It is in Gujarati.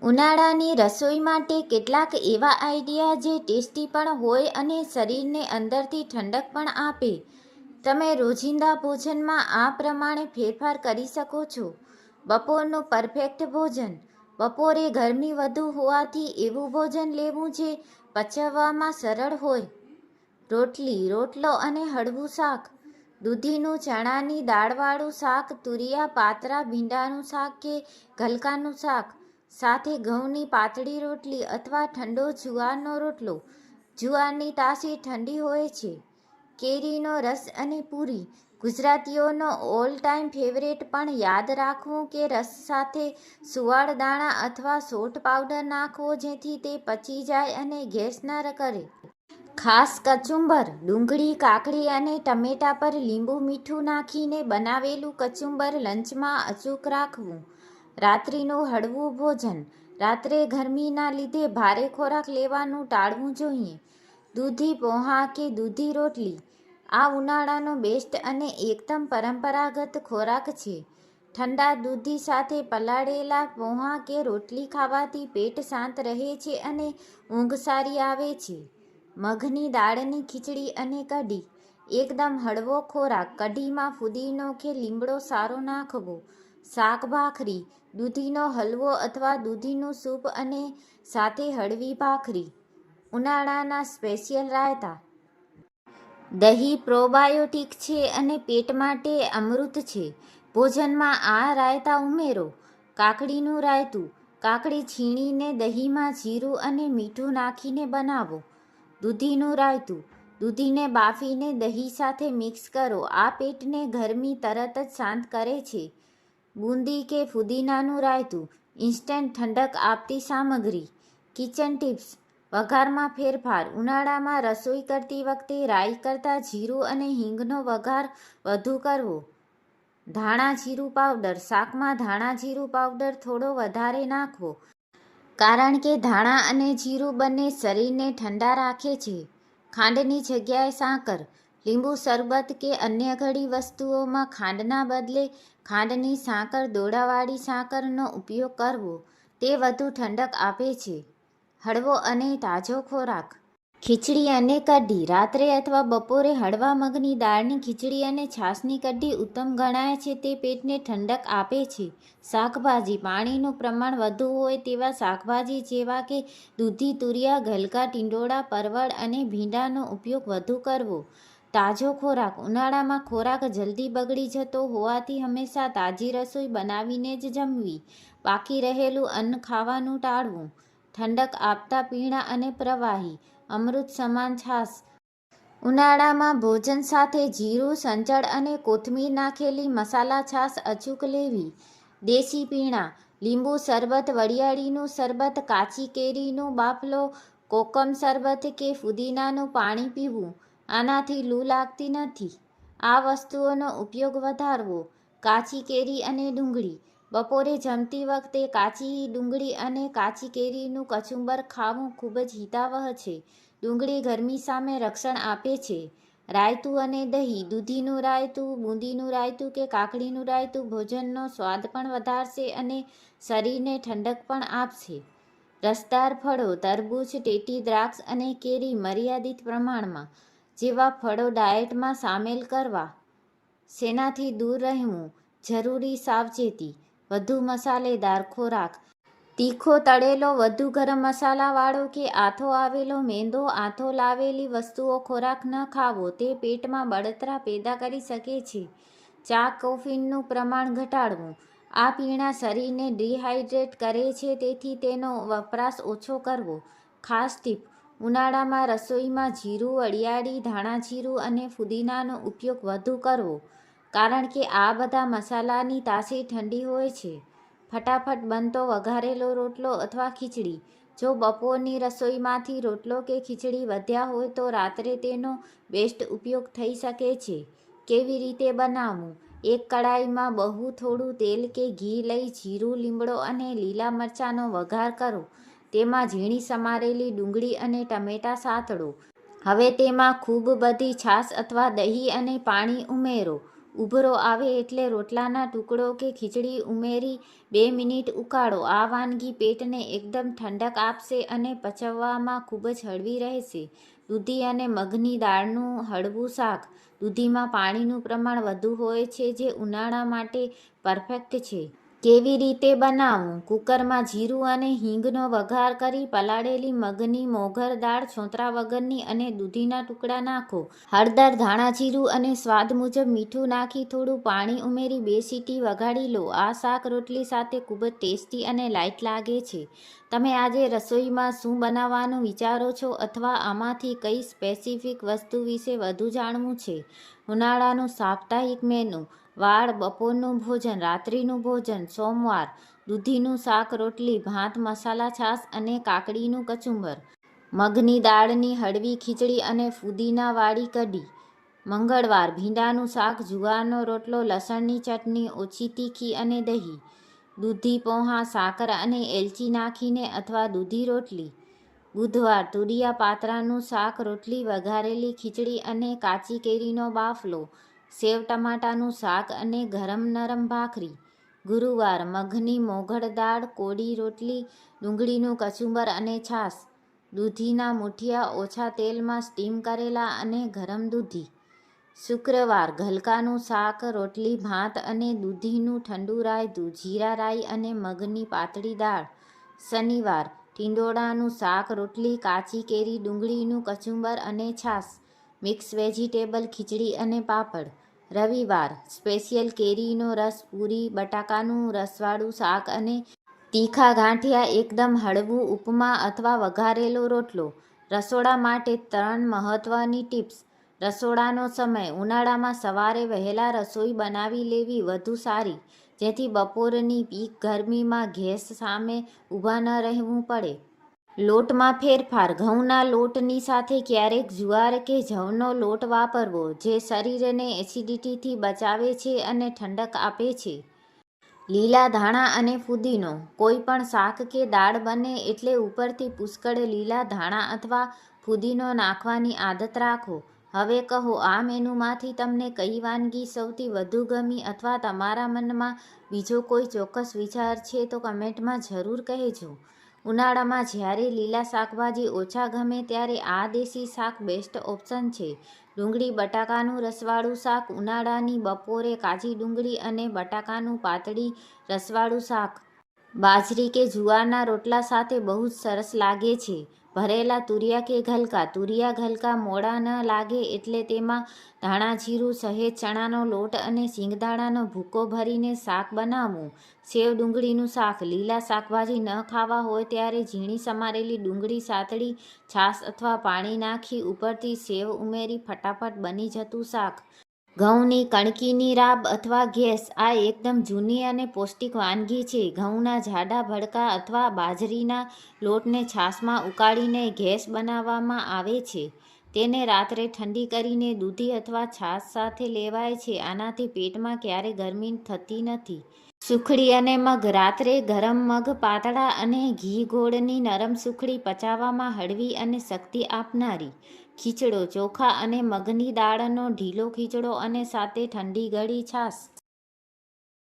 ઉનાળાની રસોઈ માટે કેટલાક એવા આઈડિયા જે ટેસ્ટી પણ હોય અને શરીરને અંદરથી ઠંડક પણ આપે. તમે રોજિંદા ભોજનમાં આ પ્રમાણે ફેરફાર કરી શકો છો. બપોરનું પરફેક્ટ ભોજન. બપોરે ગરમી વધુ હોવાથી એવું ભોજન લેવું જે પચવવામાં સરળ હોય. રોટલી, રોટલો અને હળવું શાક. દૂધીનું ચણાની દાળવાળું શાક, તુરિયા, પાતરા, ભીંડાનું શાક કે ગલકાનું શાક સાથે ઘઉંની પાતળી રોટલી અથવા ઠંડો જુવારનો રોટલો. જુવારની તાસીર ઠંડી હોય છે. કેરીનો રસ અને પૂરી. ગુજરાતીઓનો ઓલ ટાઈમ ફેવરેટ, પણ યાદ રાખવું કે રસ સાથે સુવાળ દાણા અથવા સોટ પાવડર નાખવો જેથી તે પચી જાય અને ગેસ ન કરે. ખાસ કચુંબર. ડુંગળી, કાકડી અને ટમેટા પર લીંબુ મીઠું નાખીને બનાવેલું કચુંબર લંચમાં અચૂક રાખવું. રાત્રિનું હળવું ભોજન. રાત્રે ગરમીના લીધે ભારે ખોરાક લેવાનું ટાળવું જોઈએ. દૂધી પોહા કે દૂધી રોટલી. આ ઉનાળાનો બેસ્ટ અને એકદમ પરંપરાગત ખોરાક છે. ઠંડા દૂધી સાથે પલાળેલા પોહા કે રોટલી ખાવાથી પેટ શાંત રહે છે અને ઊંઘ સારી આવે છે. મગની દાળની ખીચડી અને કઢી. એકદમ હળવો ખોરાક. કઢીમાં ફુદીનો કે લીમડો સારો નાખવો. શાક-ભાખરી. દૂધીનો હલવો અથવા દૂધીનું સૂપ અને સાથે હળવી ભાખરી. ઉનાળાના સ્પેશિયલ રાયતા. દહીં પ્રોબાયોટિક છે અને પેટ માટે અમૃત છે. ભોજનમાં આ રાયતા ઉમેરો. કાકડીનું રાયતું. કાકડી છીણીને દહીંમાં જીરું અને મીઠું નાખીને બનાવો. દૂધીનું રાયતું. દૂધીને બાફીને દહીં સાથે મિક્સ કરો. આ પેટને ગરમી તરત જ શાંત કરે છે. બૂંદી કે ફુદીનાનું રાયતું. ઇન્સ્ટન્ટ ઠંડક આપતી સામગ્રી. Kitchen tips. વઘારમાં ફેરફાર. ઉનાળામાં રસોઈ કરતી વખતે રાઈ કરતાં જીરું અને હિંગનો વઘાર વધુ કરવો. ધાણા જીરું પાવડર. શાકમાં ધાણા જીરું પાવડર થોડો વધારે નાખવો. કારણ કે ધાણા અને જીરું બંને શરીરને ઠંડા રાખે છે. ખાંડની જગ્યાએ સાકર. લીંબુ શરબત કે અન્ય ઘણી વસ્તુઓમાં ખાંડના બદલે ખાંડની સાકર દોડાવાળી સાકરનો ઉપયોગ કરવો. તે વધુ ઠંડક આપે છે. હળવો અને તાજો ખોરાક. ખીચડી અને કઢી. રાત્રે અથવા બપોરે હળવા મગની દાળની ખીચડી અને છાશની કઢી ઉત્તમ ગણાય છે. તે પેટને ઠંડક આપે છે. શાકભાજી. પાણીનું પ્રમાણ વધુ હોય તેવા શાકભાજી જેવા કે દૂધી, તુરિયા, ગલકા, ટિંડોળા, પરવળ અને ભીંડાનો ઉપયોગ વધુ કરવો. તાજો ખોરાક. ઉનાળામાં ખોરાક જલ્દી બગડી જતો હોવાથી હંમેશા તાજી રસોઈ બનાવીને જ જમવી. બાકી રહેલું અન્ન ખાવાનું ટાળવું. ઠંડક આપતા પીણા અને પ્રવાહી. અમૃત સમાન છાશ. ઉનાળામાં ભોજન સાથે જીરું, સંચળ અને કોથમીર નાખેલી મસાલા છાશ અચૂક લેવી. દેશી પીણા. લીંબુ શરબત, વરિયાળીનું શરબત, કાચી કેરીનું બાફલો, કોકમ શરબત કે ફુદીનાનું પાણી પીવું. આનાથી લૂ લાગતી નથી. આ વસ્તુઓનો ઉપયોગ વધારવો. કાચી કેરી અને ડુંગળી. બપોરે જમતી વખતે કાચી ડુંગળી અને કાચી કેરીનું કચુંબર ખાવું ખૂબ જ હિતાવહ છે. ડુંગળી ગરમી સામે રક્ષણ આપે છે. રાયતું અને દહીં. દૂધીનું રાયતું, બૂંદીનું રાયતું કે કાકડીનું રાયતું ભોજનનો સ્વાદ પણ વધારશે અને શરીરને ઠંડક પણ આપશે. રસદાર ફળો. તરબૂચ, ટેટી, દ્રાક્ષ અને કેરી મર્યાદિત પ્રમાણમાં જેવા ફળો ડાયટમાં સામેલ કરવા. શેનાથી દૂર રહેવું? જરૂરી સાવચેતી. વધુ મસાલેદાર ખોરાક. તીખો, તળેલો, વધુ ગરમ મસાલાવાળો કે આથો આવેલો મેંદો, આથો લાવેલી વસ્તુઓ ખોરાક ન ખાવો. તે પેટમાં બળતરા પેદા કરી શકે છે. ચા, કોફીનનું પ્રમાણ ઘટાડવું. આ પીણા શરીરને ડિહાઇડ્રેટ કરે છે તેથી તેનો વપરાશ ઓછો કરવો. ખાસ ટીપ. ઉનાળામાં રસોઈમાં જીરું, વરિયાળી, ધાણા જીરું અને ફુદીનાનો ઉપયોગ વધુ કરવો. કારણ કે આ બધા મસાલાની તાસીર ઠંડી હોય છે. ફટાફટ બનતો વઘારેલો રોટલો અથવા ખીચડી. જો બપોરની રસોઈમાંથી રોટલો કે ખીચડી વધ્યા હોય તો રાત્રે તેનો બેસ્ટ ઉપયોગ થઈ શકે છે. કેવી રીતે બનાવવું? એક કડાઈમાં બહુ થોડું તેલ કે ઘી લઈ જીરું, લીમડો અને લીલા મરચાંનો વઘાર કરો. તેમાં ઝીણી સમારેલી ડુંગળી અને ટમેટાં સાતળો. હવે તેમાં ખૂબ બધી છાશ અથવા દહીં અને પાણી ઉમેરો. ઉભરો આવે એટલે રોટલાના ટુકડો કે ખીચડી ઉમેરી 2 મિનિટ ઉકાળો. આ વાનગી પેટને એકદમ ઠંડક આપશે અને પચવવામાં ખૂબ જ હળવી રહેશે. દૂધી અને મગની દાળનું હળવું શાક. દૂધીમાં પાણીનું પ્રમાણ વધુ હોય છે જે ઉનાળા માટે પરફેક્ટ છે. કેવી રીતે બનાવવું? કુકરમાં જીરું અને હિંગનો વઘાર કરી પલાળેલી મગની મોગર દાળ છોતરા વગરની અને દૂધીના ટુકડા નાખો. હળદર, ધાણા જીરું અને સ્વાદ મુજબ મીઠું નાખી થોડું પાણી ઉમેરી 2 સીટી વગાડી લો. આ શાક રોટલી સાથે ખૂબ જ ટેસ્ટી અને લાઇટ લાગે છે. તમે આજે રસોઈમાં શું બનાવવાનું વિચારો છો અથવા આમાંથી કઈ સ્પેસિફિક વસ્તુ વિશે વધુ જાણવું છે? ઉનાળાનું સાપ્તાહિક મેનુ. વાળ, બપોરનું ભોજન, રાત્રિનું ભોજન. સોમવાર, દૂધીનું શાક રોટલી, ભાત, મસાલા છાશ અને કાકડીનું કચુંબર. મગની દાળની હળવી ખીચડી અને ફુદીનાવાળી કઢી. મંગળવાર, ભીંડાનું શાક, જુવારનો રોટલો, લસણની ચટણી, ઓછી તીખી અને દહીં. દૂધી પોહા, સાકર અને એલચી નાખીને અથવા દૂધી રોટલી. બુધવાર, તુરિયા પાત્રાનું શાક રોટલી, વઘારેલી ખીચડી અને કાચી કેરીનો બાફલો. સેવ ટમાટાનું શાક અને ગરમ નરમ ભાખરી. ગુરુવાર, મગની મોગળ દાળ, કોળી રોટલી, ડુંગળીનું કચુંબર અને છાશ. દૂધીના મૂઠિયા ઓછા તેલમાં સ્ટીમ કરેલા અને ગરમ દૂધી. શુક્રવાર, ગલકાનું શાક રોટલી, ભાત અને દૂધીનું ઠંડુ રાયતું, જીરા રાઈ અને મગની પાતળી દાળ. શનિવાર, ટીંડોળાનું શાક રોટલી, કાચી કેરી, ડુંગળીનું કચુંબર અને છાશ. મિક્સ વેજીટેબલ ખીચડી અને પાપડ. રવિવાર, સ્પેશિયલ કેરીનો રસ પૂરી, બટાકાનું રસવાળું શાક અને તીખા ગાંઠિયા. એકદમ હળવું ઉપમા અથવા વઘારેલો રોટલો. રસોડા માટે 3 મહત્વની ટિપ્સ. રસોડાનો સમય. ઉનાળામાં સવારે વહેલા રસોઈ બનાવી લેવી વધુ સારી, જેથી બપોરની પીક ગરમીમાં ગેસ સામે ઊભા ન રહેવું પડે. લોટમાં ફેરફાર. ઘઉંના લોટની સાથે ક્યારેક જુવાર કે જવનો લોટ વાપરવો, જે શરીરને એસિડિટીથી બચાવે છે અને ઠંડક આપે છે. લીલા ધાણા અને ફુદીનો. કોઈ પણ શાક કે દાળ બને એટલે ઉપરથી પુષ્કળ લીલા ધાણા અથવા ફુદીનો નાખવાની આદત રાખો. હવે કહો, આ મેનુમાંથી તમને કઈ વાનગી સૌથી વધુ ગમી અથવા તમારા મનમાં બીજો કોઈ ચોક્કસ વિચાર છે તો કમેન્ટમાં જરૂર કહેજો. ઉનાળામાં જ્યારે લીલા શાકભાજી ઓછા ગમે ત્યારે આ દેશી શાક બેસ્ટ ઓપ્શન છે. ડુંગળી બટાકાનું રસવાળું શાક. ઉનાળાની બપોરે કાચી ડુંગળી અને બટાકાનું પાતળી રસવાળું શાક બાજરી કે જુવારના રોટલા સાથે બહુ જ સરસ લાગે છે. ભરેલા તુરિયા કે ગલકા. તુરિયા ગલકા મોડા ન લાગે એટલે તેમાં ધાણા જીરું, સહેજ ચણાનો લોટ અને સિંગદાણાનો ભૂકો ભરીને શાક બનાવવું. સેવ ડુંગળીનું શાક. લીલા શાકભાજી ન ખાવા હોય ત્યારે ઝીણી સમારેલી ડુંગળી સાતળી, છાશ અથવા પાણી નાખી ઉપરથી સેવ ઉમેરી ફટાફટ બની જતું શાક. ઘઉંની કણકીની રાબ અથવા ઘેસ. આ એકદમ જૂની અને પૌષ્ટિક વાનગી છે. ઘઉંના જાડા ભડકા અથવા બાજરીના લોટને છાશમાં ઉકાળીને ઘેસ બનાવવામાં આવે છે. તેને રાત્રે ઠંડી કરીને દૂધી અથવા છાશ સાથે લેવાય છે. આનાથી પેટમાં ક્યારેય ગરમી થતી નથી. સુખડી અને મગ. રાત્રે ગરમ મગ પાતળા અને ઘી ગોળની નરમ સુખડી પચાવવામાં હળવી અને શક્તિ આપનારી. ખીચડો. ચોખા અને મગની દાળનો ઢીલો ખીચડો અને સાથે ઠંડી ગળી છાશ.